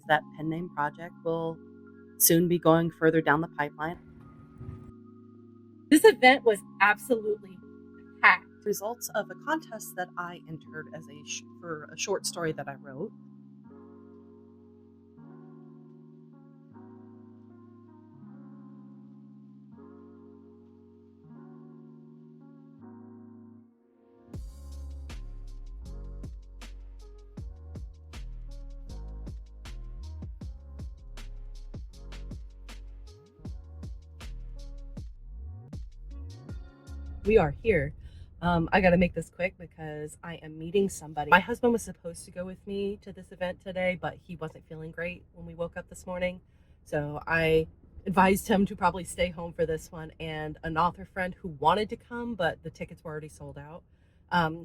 that pen name project will soon be going further down the pipeline. This event was absolutely packed. Results of a contest that I entered for a short story that I wrote. We are here. I got to make this quick because I am meeting somebody. My husband was supposed to go with me to this event today, but he wasn't feeling great when we woke up this morning. So I advised him to probably stay home for this one. And an author friend who wanted to come, but the tickets were already sold out.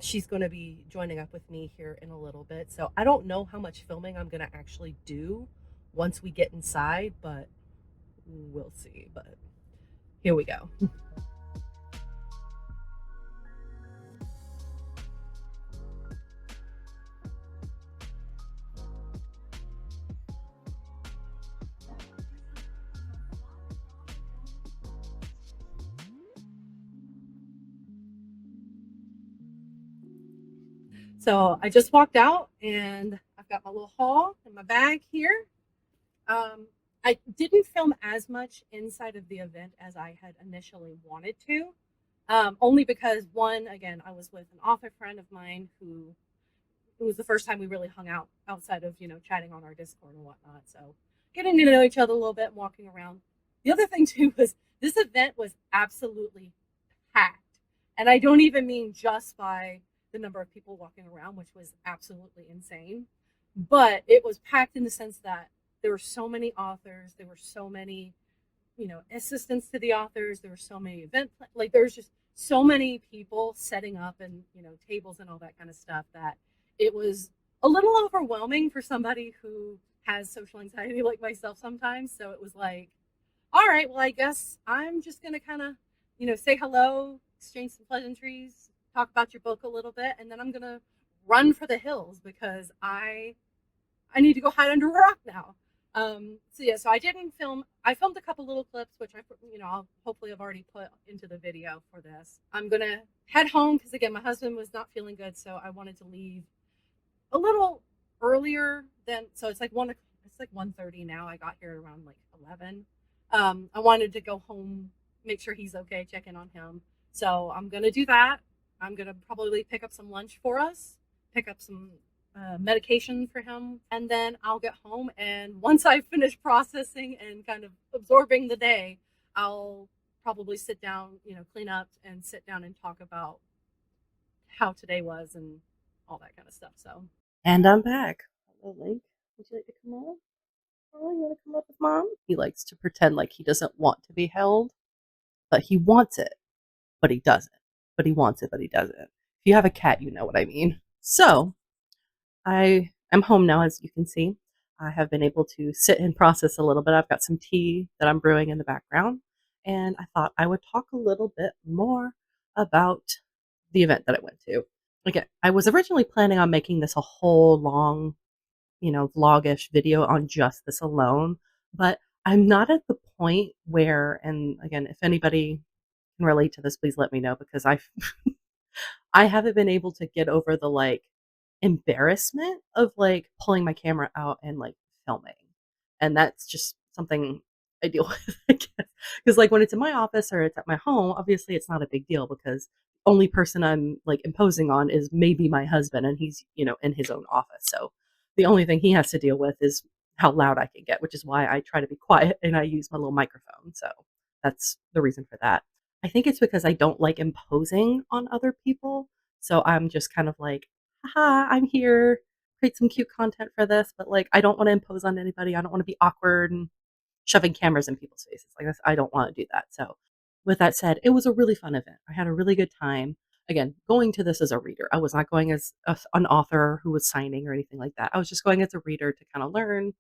She's going to be joining up with me here in a little bit. So I don't know how much filming I'm going to actually do once we get inside, but we'll see. But here we go. So I just walked out and I've got my little haul in my bag here. I didn't film as much inside of the event as I had initially wanted to, only because one, again, I was with an author friend of mine who it was the first time we really hung out outside of chatting on our Discord and whatnot. So getting to know each other a little bit and walking around. The other thing too was this event was absolutely packed, and I don't even mean just by the number of people walking around, which was absolutely insane, but it was packed in the sense that there were so many authors, there were so many assistants to the authors, there were so many like there was just so many people setting up and tables and all that kind of stuff that it was a little overwhelming for somebody who has social anxiety like myself sometimes. So it was like, all right, well, I guess I'm just gonna kind of say hello, exchange some pleasantries, talk about your book a little bit, and then I'm gonna run for the hills because I need to go hide under a rock now. So yeah, so I didn't film. I filmed a couple little clips, which I'll hopefully have already put into the video for this. I'm gonna head home because again, my husband was not feeling good, so I wanted to leave a little earlier than. So it's like 1:30 now. I got here around like 11. I wanted to go home, make sure he's okay, check in on him. So I'm gonna do that. I'm gonna probably pick up some lunch for us, pick up some medication for him, and then I'll get home. And once I finish processing and kind of absorbing the day, I'll probably sit down, clean up and sit down and talk about how today was and all that kind of stuff. So, and I'm back. Hello, Link. Would you like to come on? Oh, you want to come up with mom? He likes to pretend like he doesn't want to be held, but he wants it, but he doesn't. But he wants it, but he doesn't. If you have a cat, you know what I mean. So, I am home now, as you can see. I have been able to sit and process a little bit. I've got some tea that I'm brewing in the background, and I thought I would talk a little bit more about the event that I went to. Again, I was originally planning on making this a whole long, vlogish video on just this alone, but I'm not at the point where, and again, if anybody can relate to this, please let me know because I haven't been able to get over the like embarrassment of like pulling my camera out and like filming. And that's just something I deal with, I guess. Because like when it's in my office or it's at my home, obviously it's not a big deal because the only person I'm like imposing on is maybe my husband and he's, in his own office. So the only thing he has to deal with is how loud I can get, which is why I try to be quiet and I use my little microphone. So that's the reason for that. I think it's because I don't like imposing on other people. So I'm just kind of like, haha, I'm here, create some cute content for this, but like I don't want to impose on anybody. I don't want to be awkward and shoving cameras in people's faces like this. I don't want to do that. So with that said, it was a really fun event. I had a really good time. Again, going to this as a reader. I was not going as an author who was signing or anything like that. I was just going as a reader to kind of learn,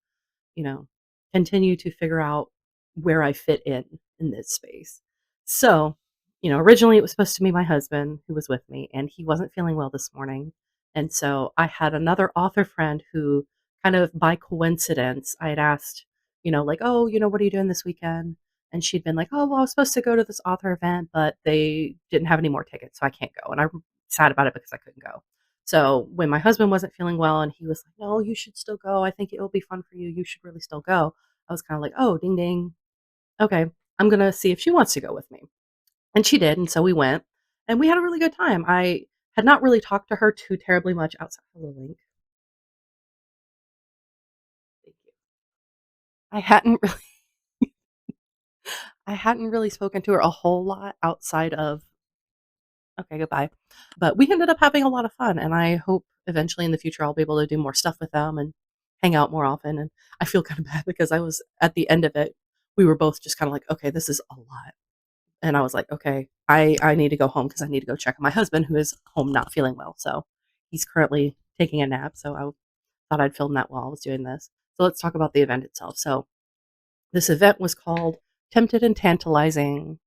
you know, continue to figure out where I fit in this space. So, originally it was supposed to be my husband who was with me, and he wasn't feeling well this morning. And so I had another author friend who kind of by coincidence, I had asked, like, "Oh, what are you doing this weekend?" And she'd been like, "Oh, well, I was supposed to go to this author event, but they didn't have any more tickets, so I can't go." And I'm sad about it because I couldn't go. So when my husband wasn't feeling well and he was like, "No, you should still go. I think it will be fun for you. You should really still go." I was kind of like, "Oh, ding ding. Okay, I'm gonna see if she wants to go with me." And she did, and so we went, and we had a really good time. I had not really talked to her too terribly much outside of the link. Thank you. I hadn't really I hadn't really spoken to her a whole lot outside of, "Okay, goodbye." But we ended up having a lot of fun, and I hope eventually in the future I'll be able to do more stuff with them and hang out more often, and I feel kinda bad because I was at the end of it, we were both just kinda like, "Okay, this is a lot." And I was like, "Okay, I need to go home because I need to go check on my husband who is home not feeling well." So, he's currently taking a nap, so I thought I'd film that while I was doing this. So let's talk about the event itself. So, this event was called Tempted and Tantalizing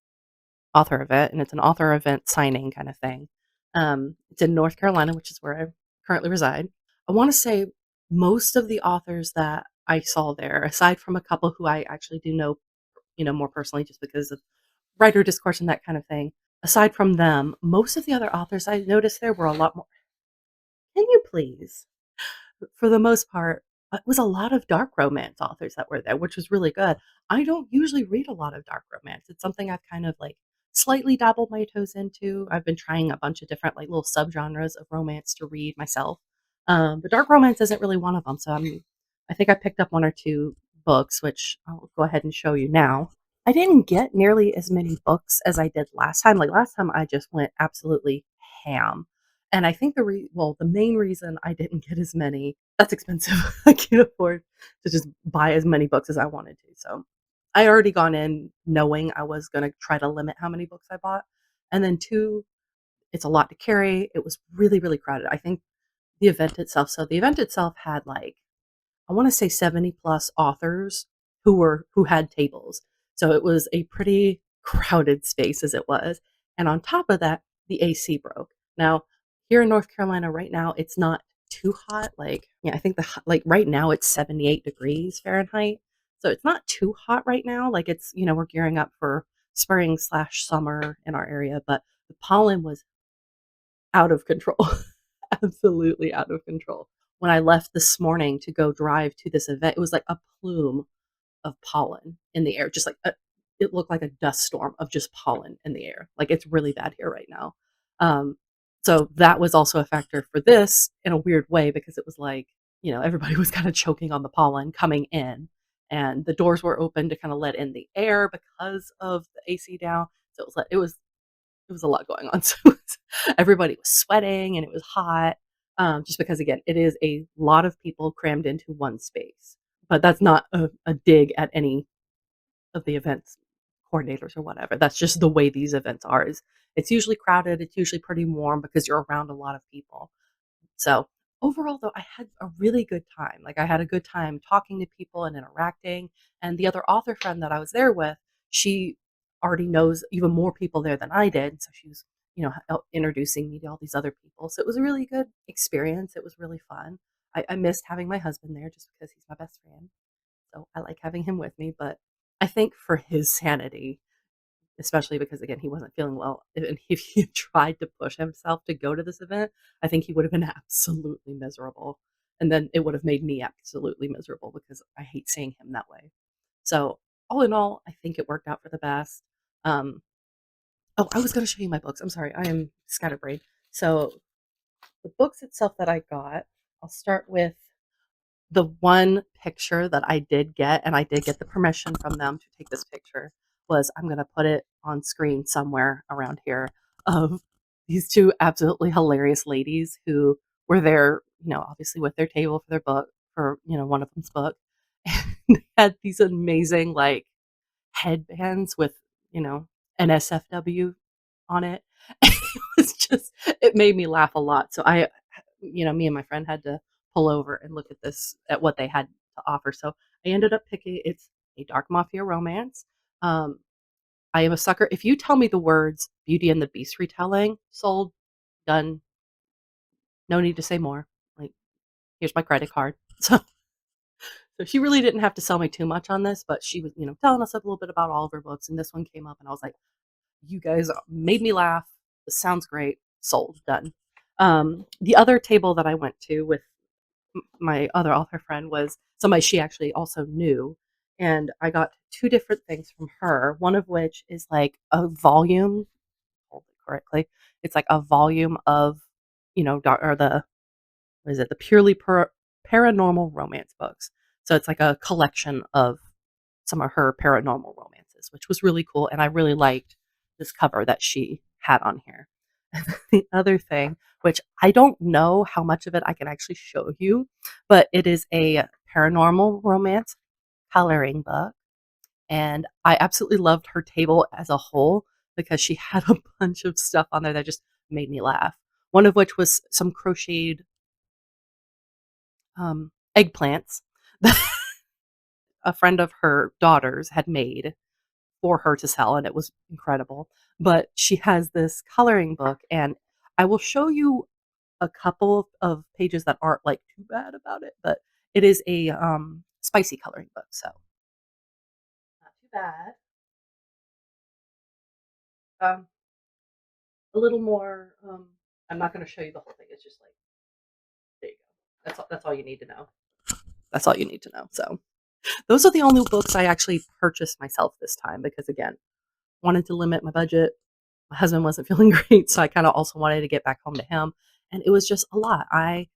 Author Event, and it's an author event signing kind of thing. It's in North Carolina, which is where I currently reside. I wanna say most of the authors that I saw there, aside from a couple who I actually do know, more personally just because of writer discourse and that kind of thing. Aside from them, most of the other authors I noticed there were a lot more. Can you please? For the most part, it was a lot of dark romance authors that were there, which was really good. I don't usually read a lot of dark romance. It's something I've kind of like slightly dabbled my toes into. I've been trying a bunch of different like little subgenres of romance to read myself. But dark romance isn't really one of them. So I think I picked up one or two books, which I'll go ahead and show you now. I didn't get nearly as many books as I did last time. Like last time, I just went absolutely ham. And I think the main reason I didn't get as many, that's expensive. I can't afford to just buy as many books as I wanted to. So I already gone in knowing I was going to try to limit how many books I bought. And then two, it's a lot to carry. It was really, really crowded. I think the event itself had like I wanna say 70 plus authors who had tables. So it was a pretty crowded space as it was, and on top of that, the AC broke. Now, here in North Carolina right now, it's not too hot, like, yeah, I think like, right now it's 78 degrees Fahrenheit, so it's not too hot right now, like, we're gearing up for spring/summer in our area, but the pollen was out of control. Absolutely out of control. When I left this morning to go drive to this event, it was like a plume of pollen in the air, just like it looked like a dust storm of just pollen in the air. Like it's really bad here right now. Um, so that was also a factor for this in a weird way because it was like, everybody was kind of choking on the pollen coming in and the doors were open to kind of let in the air because of the AC down. So it was a lot going on. So everybody was sweating and it was hot. Just because again, it is a lot of people crammed into one space. But that's not a dig at any of the events coordinators or whatever. That's just the way these events are. Is it's usually crowded. It's usually pretty warm because you're around a lot of people. So overall, though, I had a really good time. Like I had a good time talking to people and interacting. And the other author friend that I was there with, she already knows even more people there than I did. So she was, introducing me to all these other people. So it was a really good experience. It was really fun. I missed having my husband there just because he's my best friend. So I like having him with me. But I think for his sanity, especially because, again, he wasn't feeling well, and if he had tried to push himself to go to this event, I think he would have been absolutely miserable, and then it would have made me absolutely miserable because I hate seeing him that way. So, all in all, I think it worked out for the best. Um, oh, I was gonna show you my books. I'm sorry, I am scatterbrained. So, the books itself that I got, I'll start with the one picture that I did get, and I did get the permission from them to take this picture, was I'm gonna put it on screen somewhere around here of these 2 absolutely hilarious ladies who were there, obviously with their table for their book for, one of them's book, and they had these amazing, like, headbands with, NSFW on it. It made me laugh a lot. So me and my friend had to pull over and look at what they had to offer. So I ended up picking it's a dark mafia romance. Um, I am a sucker. If you tell me the words Beauty and the Beast retelling, sold, done, no need to say more. Like, here's my credit card. So So she really didn't have to sell me too much on this, but she was, telling us a little bit about all of her books, and this one came up, and I was like, "You guys made me laugh. This sounds great. Sold. Done." The other table that I went to with my other author friend was somebody she actually also knew, and I got two different things from her. One of which is like a volume. Hold it correctly. It's like a volume of, or the what is it? The purely paranormal romance books. So it's like a collection of some of her paranormal romances, which was really cool. And I really liked this cover that she had on here. The other thing, which I don't know how much of it I can actually show you, but it is a paranormal romance coloring book. And I absolutely loved her table as a whole because she had a bunch of stuff on there that just made me laugh. One of which was some crocheted eggplants that a friend of her daughter's had made for her to sell, and it was incredible. But she has this coloring book, and I will show you a couple of pages that aren't like too bad about it, but it is a spicy coloring book, so not too bad. Um, a little more. I'm not going to show you the whole thing. It's just like there you go. That's all. That's all you need to know. That's all you need to know. So those are the only books I actually purchased myself this time because again, wanted to limit my budget. My husband wasn't feeling great, so I kind of also wanted to get back home to him, and it was just a lot. I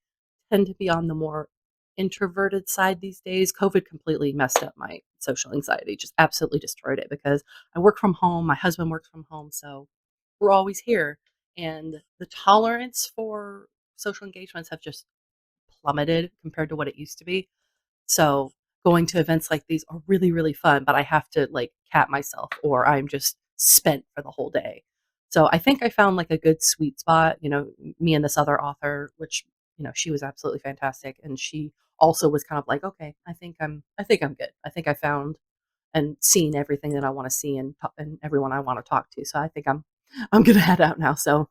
tend to be on the more introverted side these days. COVID completely messed up my social anxiety, just absolutely destroyed it because I work from home, my husband works from home, so we're always here, and the tolerance for social engagements have just plummeted compared to what it used to be. So going to events like these are really, really fun, but I have to like cap myself or I'm just spent for the whole day. So I think I found like a good sweet spot, me and this other author, which, she was absolutely fantastic. And she also was kind of like, okay, I think I'm good. I think I found and seen everything that I want to see and everyone I want to talk to. So I think I'm gonna head out now. So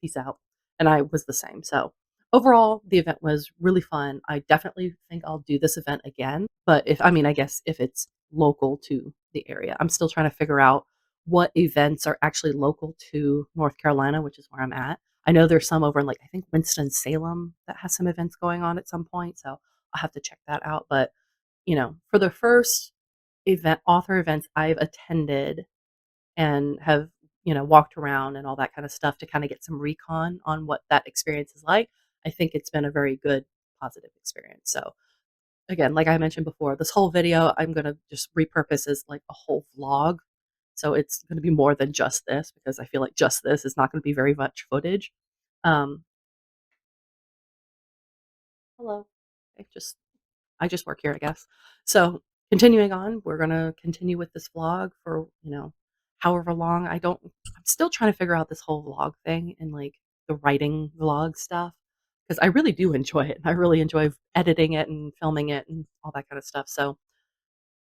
peace out. And I was the same. So overall, the event was really fun. I definitely think I'll do this event again. But I guess if it's local to the area, I'm still trying to figure out what events are actually local to North Carolina, which is where I'm at. I know there's some over in like I think Winston-Salem that has some events going on at some point. So I'll have to check that out. But for the first author events I've attended and have, walked around and all that kind of stuff to kind of get some recon on what that experience is like. I think it's been a very good, positive experience. So, again, like I mentioned before, this whole video I'm going to just repurpose as like a whole vlog. So, it's going to be more than just this because I feel like just this is not going to be very much footage. Um, hello. I just work here, I guess. So continuing on, we're gonna continue with this vlog for, however long. I'm still trying to figure out this whole vlog thing and like the writing vlog stuff. Because I really do enjoy it. I really enjoy editing it and filming it and all that kind of stuff. So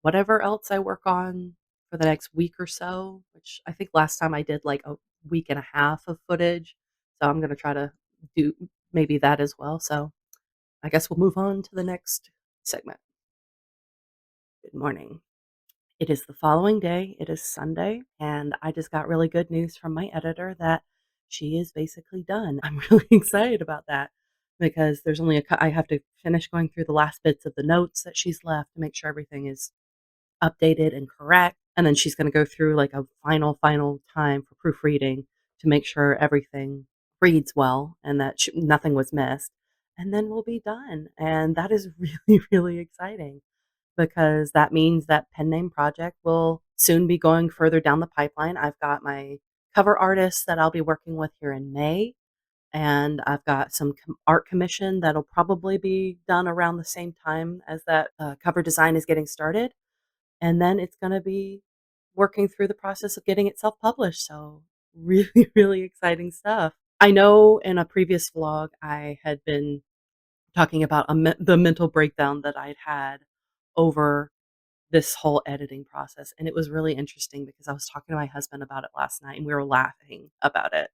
whatever else I work on for the next week or so, which I think last time I did like a week and a half of footage. So I'm gonna try to do maybe that as well. So I guess we'll move on to the next segment. Good morning. It is the following day. It is Sunday, and I just got really good news from my editor that she is basically done. I'm really excited about that because there's only I have to finish going through the last bits of the notes that she's left to make sure everything is updated and correct. And then she's going to go through like a final time for proofreading to make sure everything reads well and that nothing was missed. And then we'll be done. And that is really, really exciting because that means that pen name project will soon be going further down the pipeline. I've got my cover artist that I'll be working with here in May, and I've got some art commission that'll probably be done around the same time as that cover design is getting started. And then it's going to be working through the process of getting it self published. So, really, really exciting stuff. I know in a previous vlog, I had been talking about the mental breakdown that I'd had over this whole editing process. And it was really interesting because I was talking to my husband about it last night and we were laughing about it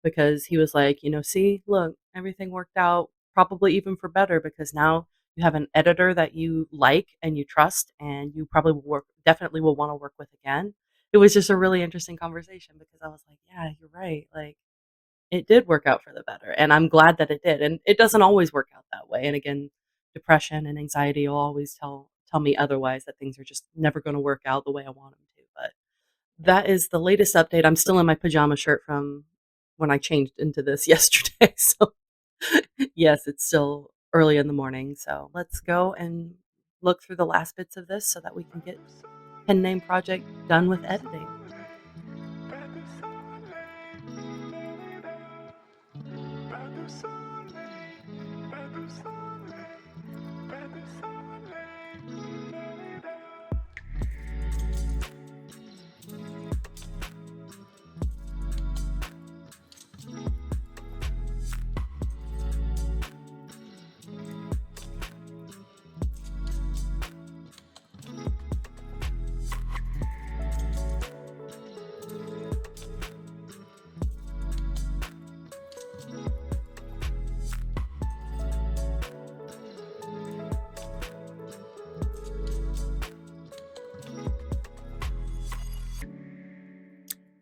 because he was like, see, look, everything worked out probably even for better because now you have an editor that you like and you trust and you probably definitely will want to work with again. It was just a really interesting conversation because I was like, yeah, you're right. Like it did work out for the better, and I'm glad that it did. And it doesn't always work out that way. And again, depression and anxiety will always tell me otherwise, that things are just never going to work out the way I want them to. But that is the latest update. I'm still in my pajama shirt from when I changed into this yesterday. So yes, it's still early in the morning. So let's go and look through the last bits of this so that we can get pen name project done with editing.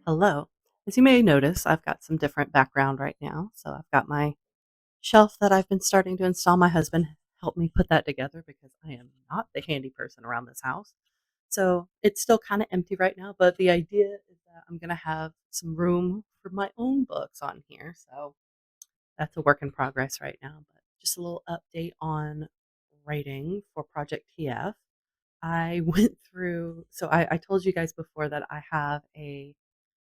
Hello. As you may notice, I've got some different background right now. So I've got my shelf that I've been starting to install. My husband helped me put that together because I am not the handy person around this house. So it's still kind of empty right now, but the idea is that I'm going to have some room for my own books on here. So that's a work in progress right now. But just a little update on writing for Project TF. I went through, so I told you guys before that I have a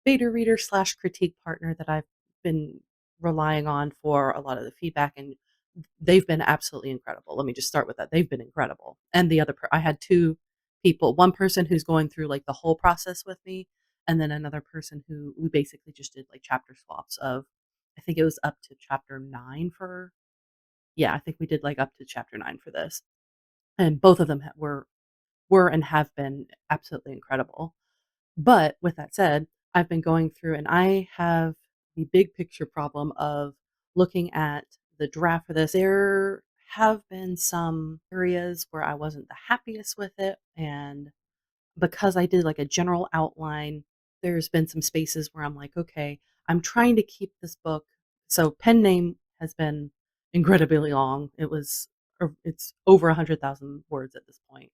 beta reader slash critique partner that I've been relying on for a lot of the feedback, and they've been absolutely incredible. Let me just start with that. They've been incredible. And I had two people, one person who's going through like the whole process with me, and then another person who we basically just did like chapter swaps of, I think it was up to chapter 9 for, yeah, I think we did like up to chapter 9 for this. And both of them were and have been absolutely incredible. But with that said, I've been going through and I have the big picture problem of looking at the draft for this. There have been some areas where I wasn't the happiest with it. And because I did like a general outline, there's been some spaces where I'm like, okay, I'm trying to keep this book. So pen name has been incredibly long. It's over 100,000 words at this point.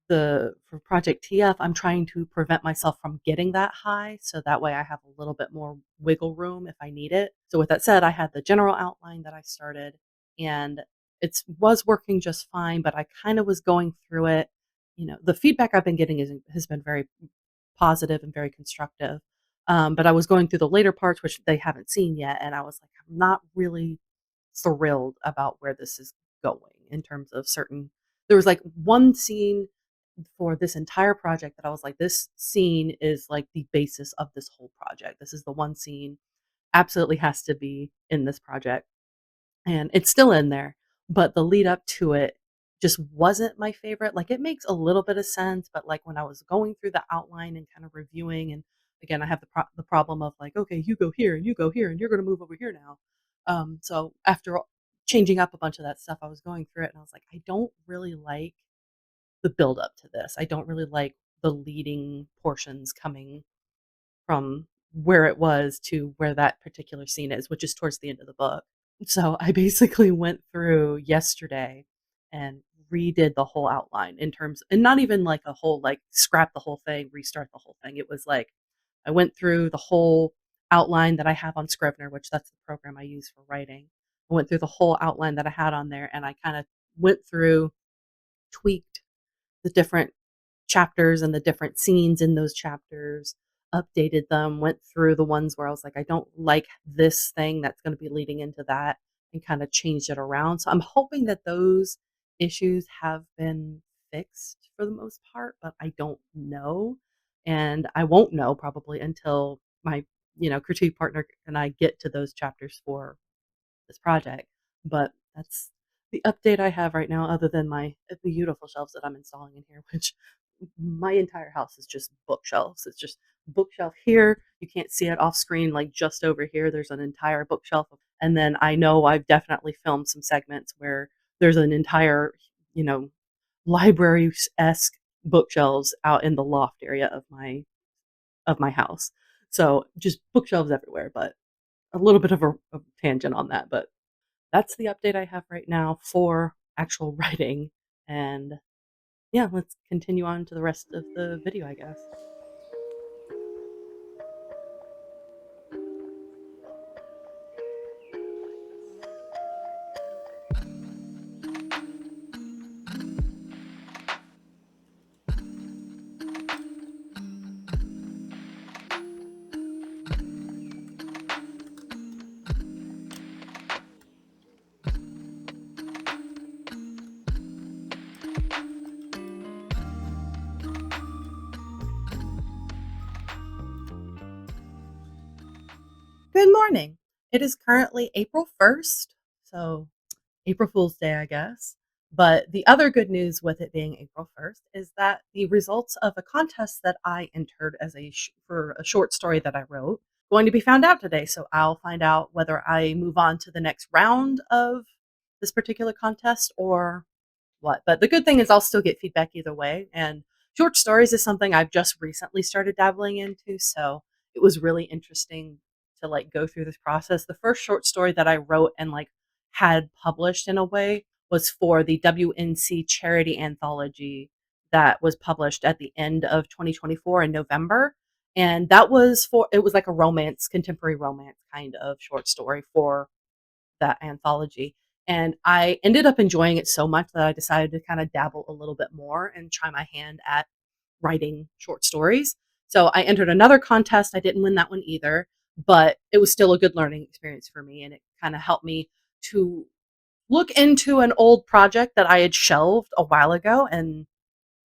For Project TF, I'm trying to prevent myself from getting that high, so that way I have a little bit more wiggle room if I need it. So with that said, I had the general outline that I started, and it was working just fine, but I kind of was going through it. The feedback I've been getting has been very positive and very constructive. But I was going through the later parts, which they haven't seen yet, and I was like, I'm not really thrilled about where this is going in terms of certain. There was like one scene for this entire project that I was like, this scene is like the basis of this whole project. This is the one scene absolutely has to be in this project. And it's still in there, but the lead up to it just wasn't my favorite. Like it makes a little bit of sense, but like when I was going through the outline and kind of reviewing, and again, I have the problem of like, okay, you go here and you go here and you're going to move over here now. So after changing up a bunch of that stuff, I was going through it and I was like, I don't really like the build up to this. I don't really like the leading portions coming from where it was to where that particular scene is, which is towards the end of the book. So I basically went through yesterday and redid the whole outline in terms, and not even like a whole, like scrap the whole thing, restart the whole thing. It was like I went through the whole outline that I have on Scrivener, which that's the program I use for writing. I went through the whole outline that I had on there and I kind of went through, tweaked the different chapters and the different scenes in those chapters, updated them, went through the ones where I was like, I don't like this thing that's going to be leading into that, and kind of changed it around. So I'm hoping that those issues have been fixed for the most part, but I don't know. And I won't know probably until my, critique partner and I get to those chapters for this project. But that's the update I have right now, other than my beautiful shelves that I'm installing in here, which my entire house is just bookshelves. It's just bookshelf here. You can't see it off screen, like just over here. There's an entire bookshelf. And then I know I've definitely filmed some segments where there's an entire, you know, library-esque bookshelves out in the loft area of my house. So just bookshelves everywhere, but a little bit of a tangent on that, but that's the update I have right now for actual writing. And yeah, let's continue on to the rest of the video, I guess. Good morning. It is currently April 1st, so April Fool's Day, I guess. But the other good news with it being April 1st is that the results of a contest that I entered as for a short story that I wrote going to be found out today. So I'll find out whether I move on to the next round of this particular contest or what. But the good thing is I'll still get feedback either way. And short stories is something I've just recently started dabbling into. So it was really interesting to like go through this process. The first short story that I wrote and like had published in a way was for the WNC charity anthology that was published at the end of 2024 in November. And that was it was like a romance, contemporary romance kind of short story for that anthology. And I ended up enjoying it so much that I decided to kind of dabble a little bit more and try my hand at writing short stories. So I entered another contest. I didn't win that one either, but it was still a good learning experience for me. And it kind of helped me to look into an old project that I had shelved a while ago and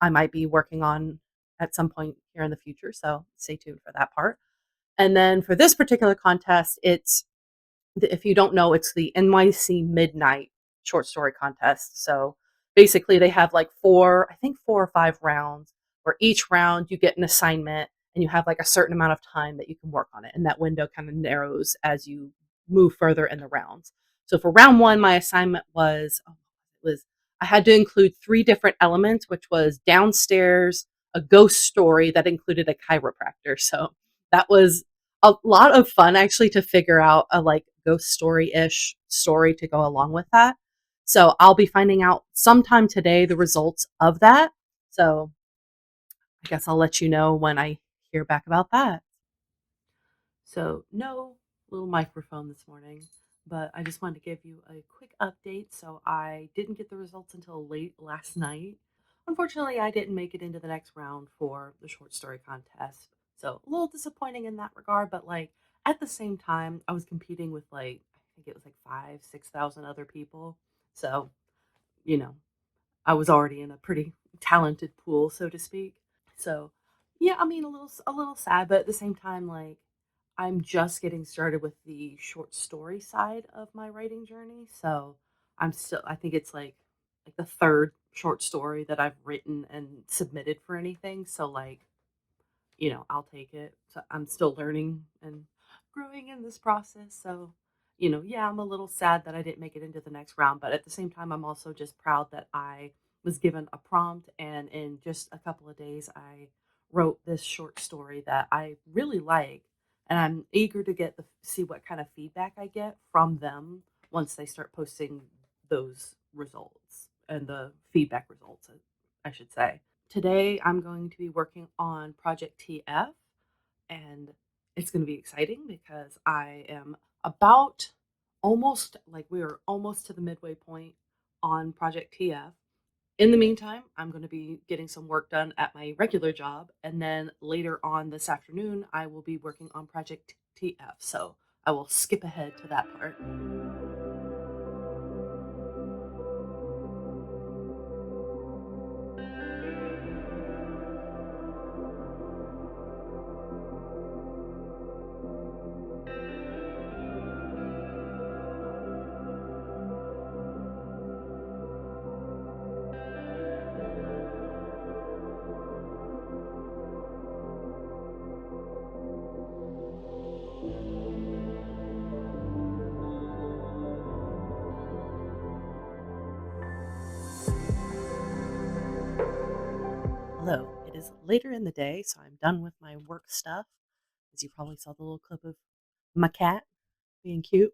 I might be working on at some point here in the future. So stay tuned for that part. And then for this particular contest, if you don't know, it's the NYC Midnight Short Story Contest. So basically, they have like I think 4 or 5 rounds, where each round you get an assignment and you have like a certain amount of time that you can work on it. And that window kind of narrows as you move further in the rounds. So for round one, my assignment was I had to include 3 different elements, which was downstairs, a ghost story that included a chiropractor. So that was a lot of fun actually to figure out a like ghost story-ish story to go along with that. So I'll be finding out sometime today the results of that. So I guess I'll let you know when I hear back about that. So no little microphone this morning, but I just wanted to give you a quick update. So I didn't get the results until late last night. Unfortunately, I didn't make it into the next round for the short story contest. So a little disappointing in that regard, but like at the same time, I was competing with like I think it was like 5, 6,000 other people. So, you know, I was already in a pretty talented pool, so to speak. So, yeah, I mean a little sad, but at the same time, like I'm just getting started with the short story side of my writing journey. So I think it's like the third short story that I've written and submitted for anything. So like I'll take it. So I'm still learning and growing in this process. So, yeah, I'm a little sad that I didn't make it into the next round, but at the same time, I'm also just proud that I was given a prompt and in just a couple of days, I wrote this short story that I really like. And I'm eager to see what kind of feedback I get from them once they start posting those results and the feedback results, I should say. Today, I'm going to be working on Project TF, and it's going to be exciting because I am about we are almost to the midway point on Project TF. In the meantime, I'm going to be getting some work done at my regular job, and then later on this afternoon, I will be working on Project TF. So I will skip ahead to that part. Hello, it is later in the day, so I'm done with my work stuff. As you probably saw the little clip of my cat being cute,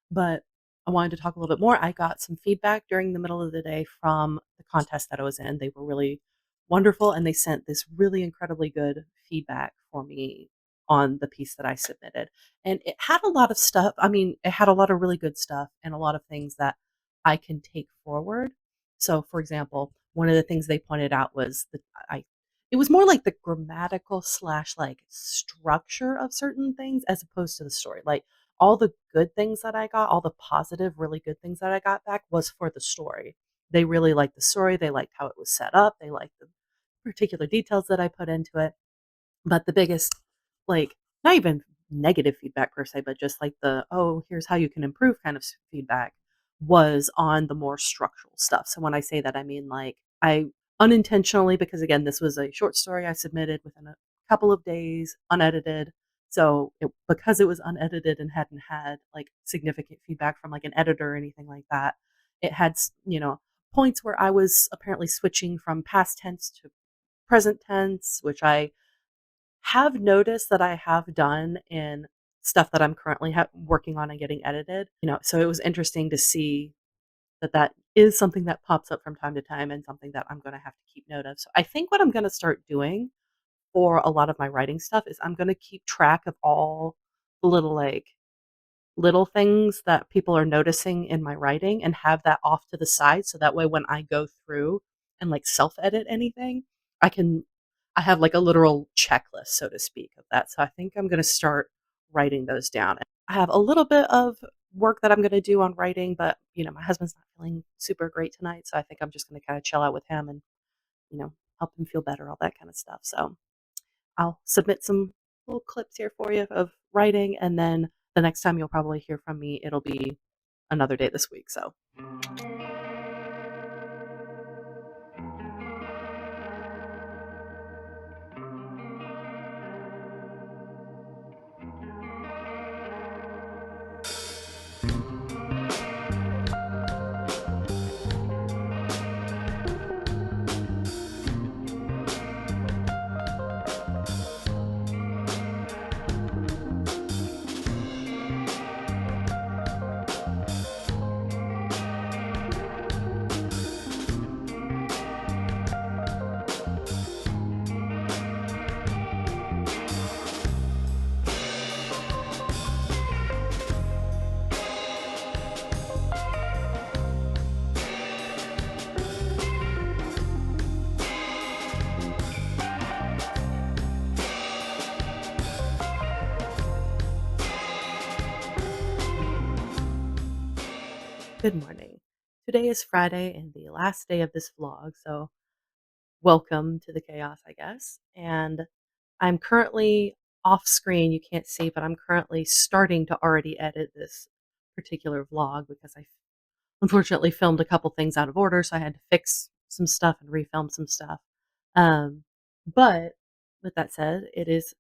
but I wanted to talk a little bit more. I got some feedback during the middle of the day from the contest that I was in. They were really wonderful, and they sent this really incredibly good feedback for me on the piece that I submitted. And it had a lot of stuff. I mean, it had a lot of really good stuff and a lot of things that I can take forward. So, for example, one of the things they pointed out was that I it was more like the grammatical slash like structure of certain things as opposed to the story. Like all the good things that I got, all the positive, really good things that I got back was for the story. They really liked the story. They liked how it was set up. They liked the particular details that I put into it. But the biggest, like, not even negative feedback per se, but just like the, oh, here's how you can improve kind of feedback was on the more structural stuff. So when I say that, I mean like I unintentionally, because again, this was a short story I submitted within a couple of days, unedited. So because it was unedited and hadn't had like significant feedback from like an editor or anything like that, it had, points where I was apparently switching from past tense to present tense, which I have noticed that I have done in stuff that I'm currently working on and getting edited. So it was interesting to see that that is something that pops up from time to time and something that I'm going to have to keep note of. So I think what I'm going to start doing for a lot of my writing stuff is I'm going to keep track of all the little things that people are noticing in my writing and have that off to the side so that way when I go through and like self edit anything, I can I have like a literal checklist, so to speak, of that. So I think I'm going to start writing those down. I have a little bit of work that I'm going to do on writing, but my husband's not feeling super great tonight, so I think I'm just going to kind of chill out with him and help him feel better, all that kind of stuff. So I'll submit some little clips here for you of writing, and then the next time you'll probably hear from me, it'll be another day this week. So good morning. Today is Friday and the last day of this vlog. So welcome to the chaos, I guess. And I'm currently off screen. You can't see, but I'm currently starting to already edit this particular vlog because I unfortunately filmed a couple things out of order. So I had to fix some stuff and refilm some stuff. Um, but with that said, it is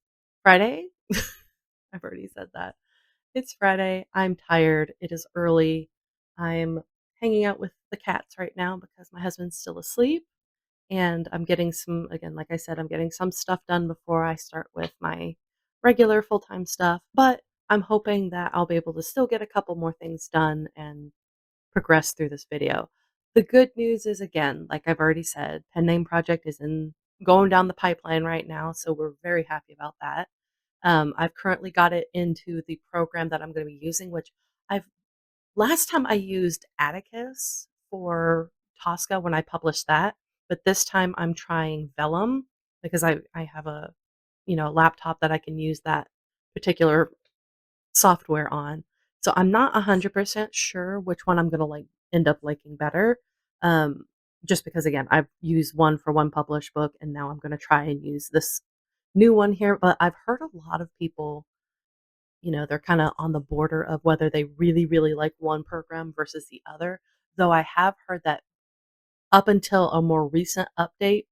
Friday. I've already said that. It's Friday. I'm tired. It is early. I'm hanging out with the cats right now because my husband's still asleep. And I'm getting some, again, like I said, I'm getting some stuff done before I start with my regular full time stuff. But I'm hoping that I'll be able to still get a couple more things done and progress through this video. The good news is, again, like I've already said, pen name project is in going down the pipeline right now. So we're very happy about that. I've currently got it into the program that I'm going to be using, which I've last time I used Atticus for Tosca when I published that, but this time I'm trying Vellum because I have a laptop that I can use that particular software on. So I'm not 100% sure which one I'm going to like end up liking better. Um, just because again, I've used one for one published book and now I'm going to try and use this new one here, but I've heard a lot of people, they're kind of on the border of whether they really, really like one program versus the other. Though I have heard that up until a more recent update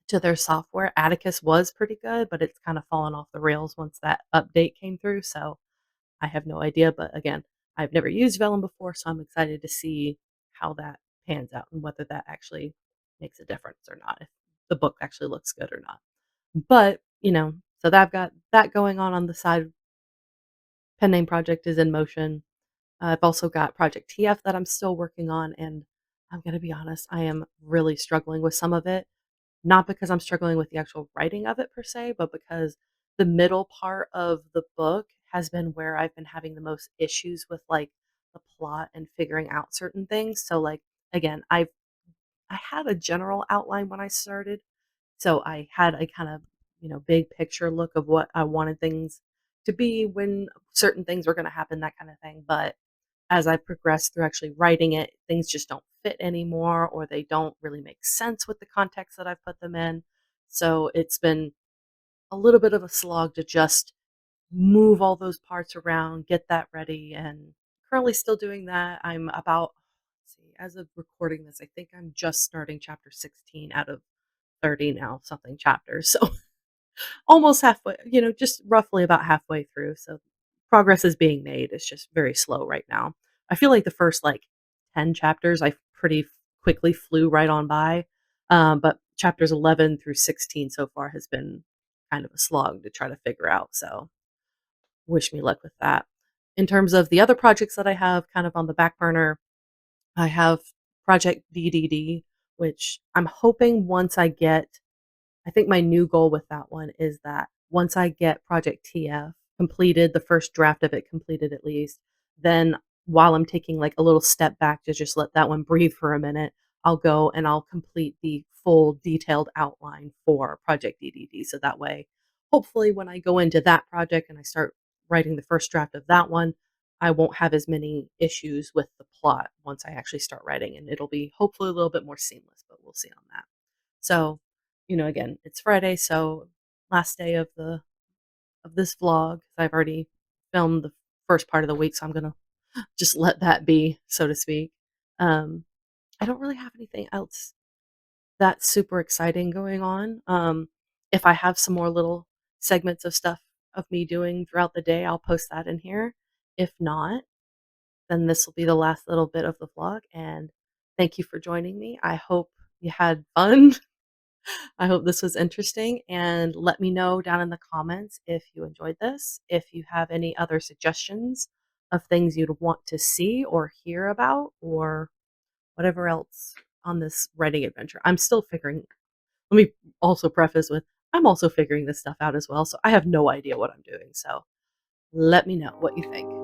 to their software, Atticus was pretty good, but it's kind of fallen off the rails once that update came through. So I have no idea. But again, I've never used Vellum before, so I'm excited to see how that pans out and whether that actually makes a difference or not. the book actually looks good or not. But, so that I've got that going on the side. Pen name project is in motion. I've also got Project TF that I'm still working on, and I'm gonna be honest, I am really struggling with some of it. Not because I'm struggling with the actual writing of it per se, but because the middle part of the book has been where I've been having the most issues with, like, the plot and figuring out certain things. So, like, again, I had a general outline when I started, so I had a kind of, big picture look of what I wanted things to be when certain things were gonna happen, that kind of thing. But as I progress through actually writing it, things just don't fit anymore, or they don't really make sense with the context that I've put them in. So it's been a little bit of a slog to just move all those parts around, get that ready, and currently still doing that. I'm about, let's see, as of recording this, I think I'm just starting chapter 16 out of 30 now, something chapters. So almost halfway, just roughly about halfway through. So progress is being made. It's just very slow right now. I feel like the first like 10 chapters I pretty quickly flew right on by. But chapters 11 through 16 so far has been kind of a slog to try to figure out. So wish me luck with that. In terms of the other projects that I have kind of on the back burner, I have Project DDD, which I'm hoping once I think my new goal with that one is that once I get Project TF completed, the first draft of it completed at least, then while I'm taking like a little step back to just let that one breathe for a minute, I'll go and I'll complete the full detailed outline for Project DDD. So that way, hopefully, when I go into that project and I start writing the first draft of that one, I won't have as many issues with the plot once I actually start writing, and it'll be hopefully a little bit more seamless, but we'll see on that. So, again, it's Friday, so last day of this vlog. I've already filmed the first part of the week, so I'm gonna just let that be, so to speak. Um, I don't really have anything else that's super exciting going on. If I have some more little segments of stuff of me doing throughout the day, I'll post that in here. If not, then this will be the last little bit of the vlog, and thank you for joining me. I hope you had fun. I hope this was interesting, and let me know down in the comments if you enjoyed this, if you have any other suggestions of things you'd want to see or hear about, or whatever else on this writing adventure. I'm still figuring, let me also preface with, I'm also figuring this stuff out as well, so I have no idea what I'm doing. So let me know what you think.